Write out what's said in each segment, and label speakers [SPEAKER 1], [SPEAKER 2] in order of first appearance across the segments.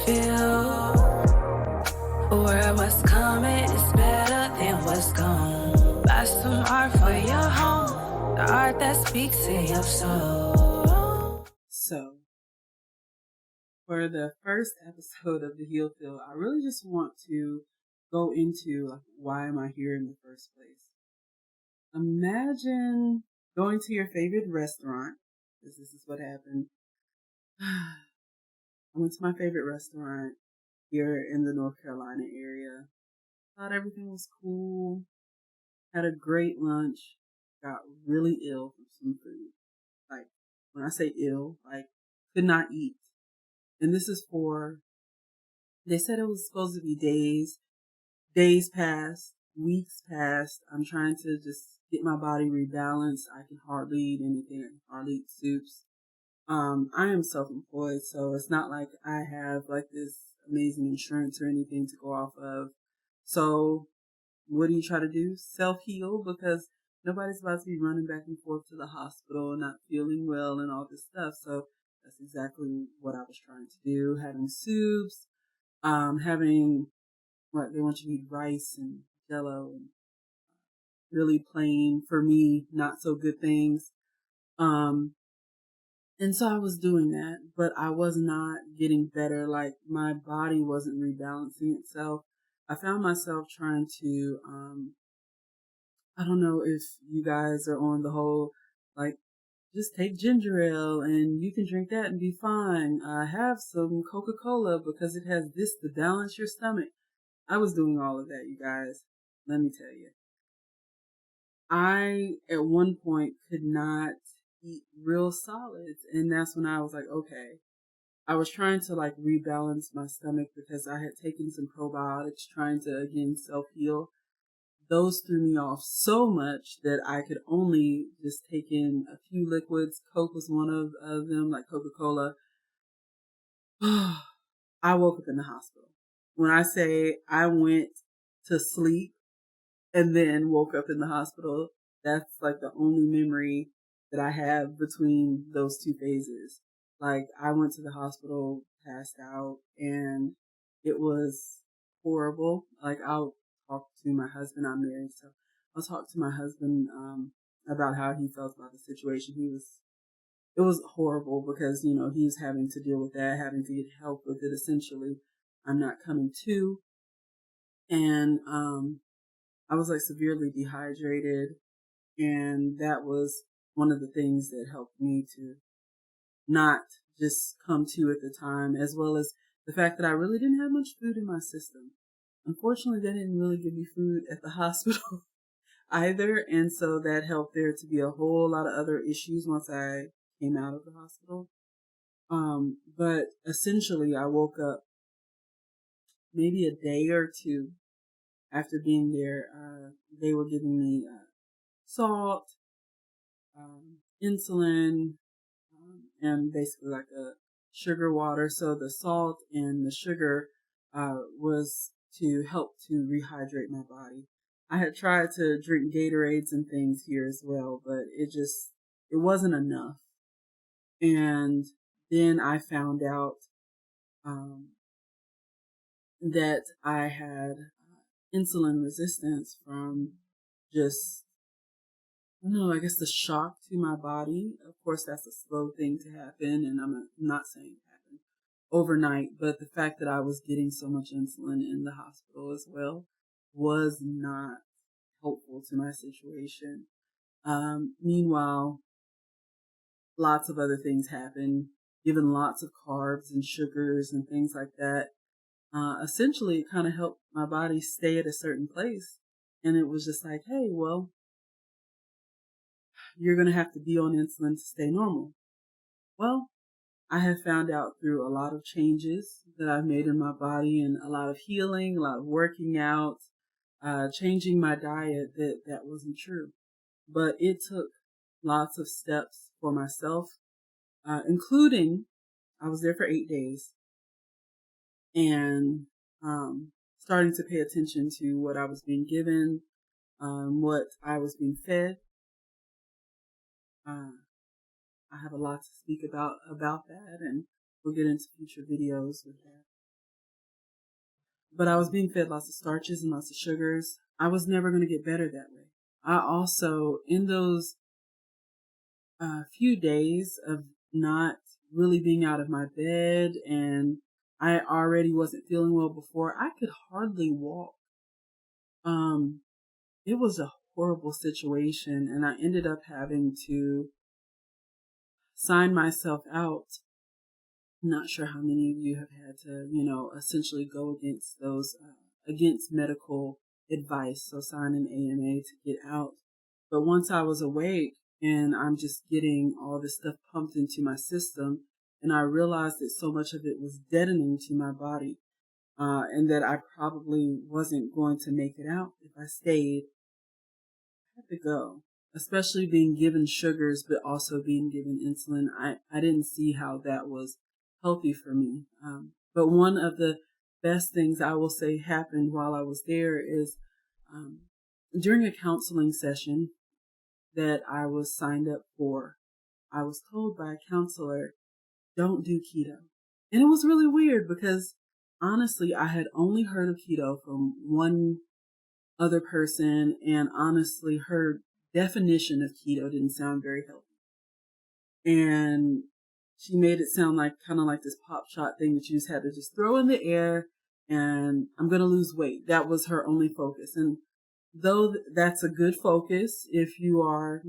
[SPEAKER 1] feel. Where what's coming is better than what's gone. Buy some art for your home, the art that speaks to your soul.
[SPEAKER 2] So, for the first episode of the Heal Feel, I really just want to go into like, why am I here in the first place? Imagine going to your favorite restaurant, because this is what happened. I went to my favorite restaurant here in the North Carolina area. Thought everything was cool. Had a great lunch. Got really ill from some food. Like, when I say ill, like, could not eat. And this is they said it was supposed to be days. Days passed. Weeks passed. I'm trying to just get my body rebalanced. I can hardly eat anything. I can hardly eat soups. I am self-employed, so it's not like I have like this amazing insurance or anything to go off of. So what do you try to do? Self-heal, because nobody's about to be running back and forth to the hospital and not feeling well and all this stuff. So that's exactly what I was trying to do. Having soups, having what they want you to eat, rice and jello and really plain, for me, not so good things. And so I was doing that, but I was not getting better. Like, my body wasn't rebalancing itself. I found myself trying to, I don't know if you guys are on the whole, like, just take ginger ale and you can drink that and be fine. Have some Coca-Cola because it has this to balance your stomach. I was doing all of that, you guys. Let me tell you. I, at one point, could not eat real solids. And that's when I was like, okay. I was trying to like rebalance my stomach because I had taken some probiotics trying to, again, self-heal. Those threw me off so much that I could only just take in a few liquids. Coke was one of them, like Coca-Cola. I woke up in the hospital. When I say I went to sleep and then woke up in the hospital, that's like the only memory that I have between those two phases. Like, I went to the hospital, passed out, and it was horrible. Like, I'll talk to my husband. I'm married, so I'll talk to my husband about how he felt about the situation. It was horrible because, you know, he's having to deal with that, having to get help with it. Essentially, I'm not coming to, and I was like severely dehydrated, and that was one of the things that helped me to not just come to at the time, as well as the fact that I really didn't have much food in my system. Unfortunately, they didn't really give me food at the hospital either, and so that helped there to be a whole lot of other issues once I came out of the hospital. But essentially, I woke up maybe a day or two after being there. They were giving me salt, insulin, and basically like a sugar water. So the salt and the sugar was to help to rehydrate my body. I had tried to drink Gatorades and things here as well, but it wasn't enough. And then I found out that I had insulin resistance from just, I guess the shock to my body. Of course, that's a slow thing to happen, and I'm not saying it happened overnight, but the fact that I was getting so much insulin in the hospital as well was not helpful to my situation. Meanwhile, lots of other things happened, given lots of carbs and sugars and things like that. Essentially, it kind of helped my body stay at a certain place. And it was just like, hey, well, you're going to have to be on insulin to stay normal. Well, I have found out through a lot of changes that I've made in my body and a lot of healing, a lot of working out, changing my diet, that wasn't true. But it took lots of steps for myself, including I was there for 8 days and starting to pay attention to what I was being given, what I was being fed. I have a lot to speak about that, and we'll get into future videos with that. but I was being fed lots of starches and lots of sugars. I was never going to get better that way. I also, in those few days of not really being out of my bed, and I already wasn't feeling well before, I could hardly walk. It was a horrible situation, and I ended up having to sign myself out. I'm not sure how many of you have had to, essentially go against those, against medical advice. So sign an AMA to get out. But once I was awake and I'm just getting all this stuff pumped into my system, and I realized that so much of it was deadening to my body, and that I probably wasn't going to make it out if I stayed, I had to go. Especially being given sugars, but also being given insulin. I didn't see how that was healthy for me. But one of the best things I will say happened while I was there is during a counseling session that I was signed up for, I was told by a counselor, don't do keto. And it was really weird because honestly, I had only heard of keto from one other person, and honestly, her definition of keto didn't sound very healthy. And she made it sound like kind of like this pop shot thing that you just had to just throw in the air and I'm going to lose weight. That was her only focus. And though that's a good focus if you are,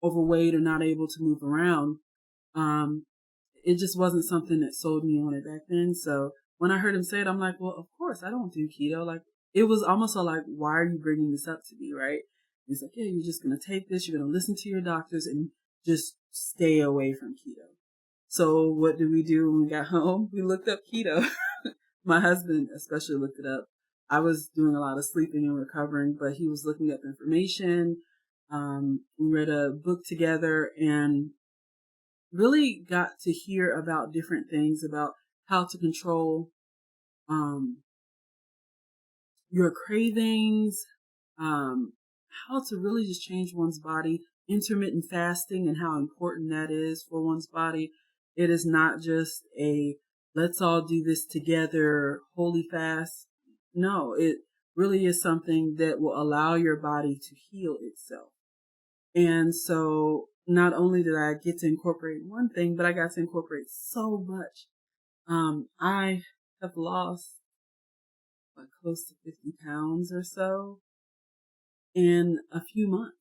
[SPEAKER 2] overweight or not able to move around, it just wasn't something that sold me on it back then. So when I heard him say it, I'm like, well, of course I don't do keto. Like, it was almost like, why are you bringing this up to me? Right. He's like, yeah, you're just going to take this. You're going to listen to your doctors and just stay away from keto. So what did we do when we got home? We looked up keto. My husband especially looked it up. I was doing a lot of sleeping and recovering, but he was looking up information. We read a book together and really got to hear about different things about how to control your cravings, how to really just change one's body, intermittent fasting and how important that is for one's body. It is not just a let's all do this together holy fast. No, it really is something that will allow your body to heal itself. And so not only did I get to incorporate one thing, but I got to incorporate so much. I have lost close to 50 pounds or so in a few months.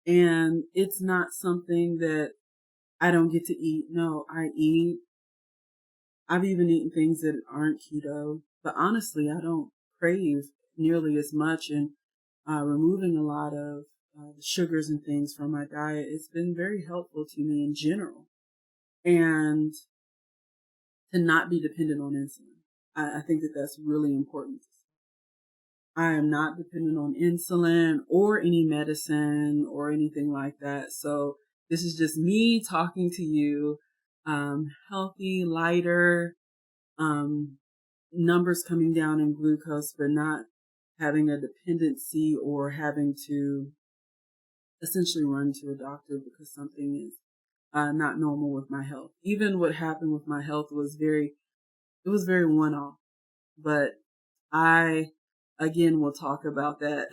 [SPEAKER 2] And it's not something that I don't get to eat. No, I eat. I've even eaten things that aren't keto, but honestly, I don't crave nearly as much. And removing a lot of the sugars and things from my diet, it's been very helpful to me in general. And to not be dependent on insulin. I think that that's really important. I am not dependent on insulin or any medicine or anything like that. So this is just me talking to you, healthy, lighter, numbers coming down in glucose, but not having a dependency or having to essentially run to a doctor because something is not normal with my health. Even what happened with my health was very one-off, but I, again, will talk about that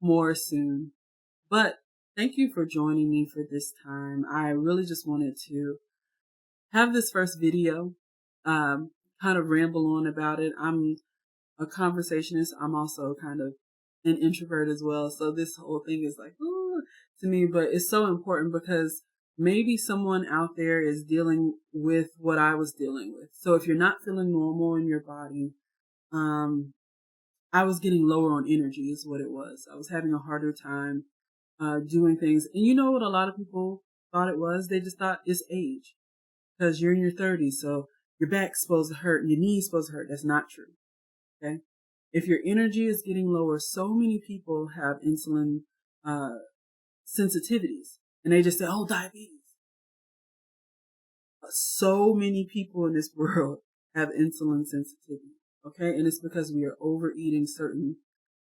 [SPEAKER 2] more soon. But thank you for joining me for this time. I really just wanted to have this first video, kind of ramble on about it. I'm a conversationist. I'm also kind of an introvert as well. So this whole thing is like, ooh, to me, but it's so important because maybe someone out there is dealing with what I was dealing with. So if you're not feeling normal in your body, I was getting lower on energy is what it was. I was having a harder time doing things. And you know what a lot of people thought it was? They just thought it's age because you're in your 30s. So your back's supposed to hurt and your knee's supposed to hurt. That's not true. Okay. If your energy is getting lower, so many people have insulin sensitivities and they just say, oh, diabetes. So many people in this world have insulin sensitivity. Okay. And it's because we are overeating certain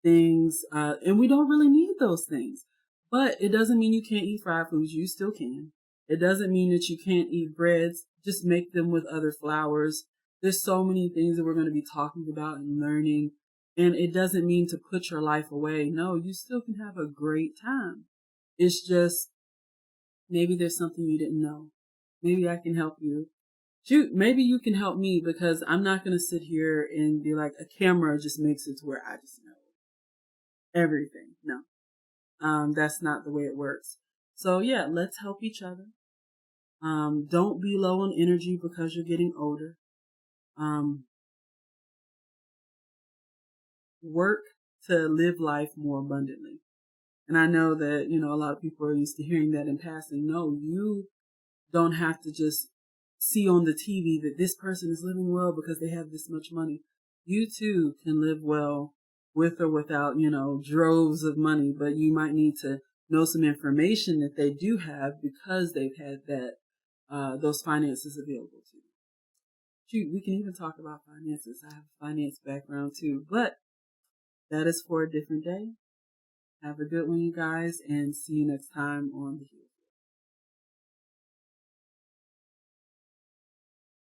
[SPEAKER 2] things, and we don't really need those things. But it doesn't mean you can't eat fried foods. You still can. It doesn't mean that you can't eat breads. Just make them with other flours. There's so many things that we're going to be talking about and learning. And it doesn't mean to put your life away. No, you still can have a great time. It's just maybe there's something you didn't know. Maybe I can help you. Shoot, maybe you can help me, because I'm not going to sit here and be like, a camera just makes it to where I just know everything. No, that's not the way it works. So yeah, let's help each other. Don't be low on energy because you're getting older. Work to live life more abundantly. And I know that, a lot of people are used to hearing that in passing. No, you don't have to just see on the TV that this person is living well because they have this much money. You too can live well with or without, droves of money, but you might need to know some information that they do have because they've had those finances available to them. Shoot, we can even talk about finances. I have a finance background too, but that is for a different day. Have a good one, you guys, and see you next time on The Heels.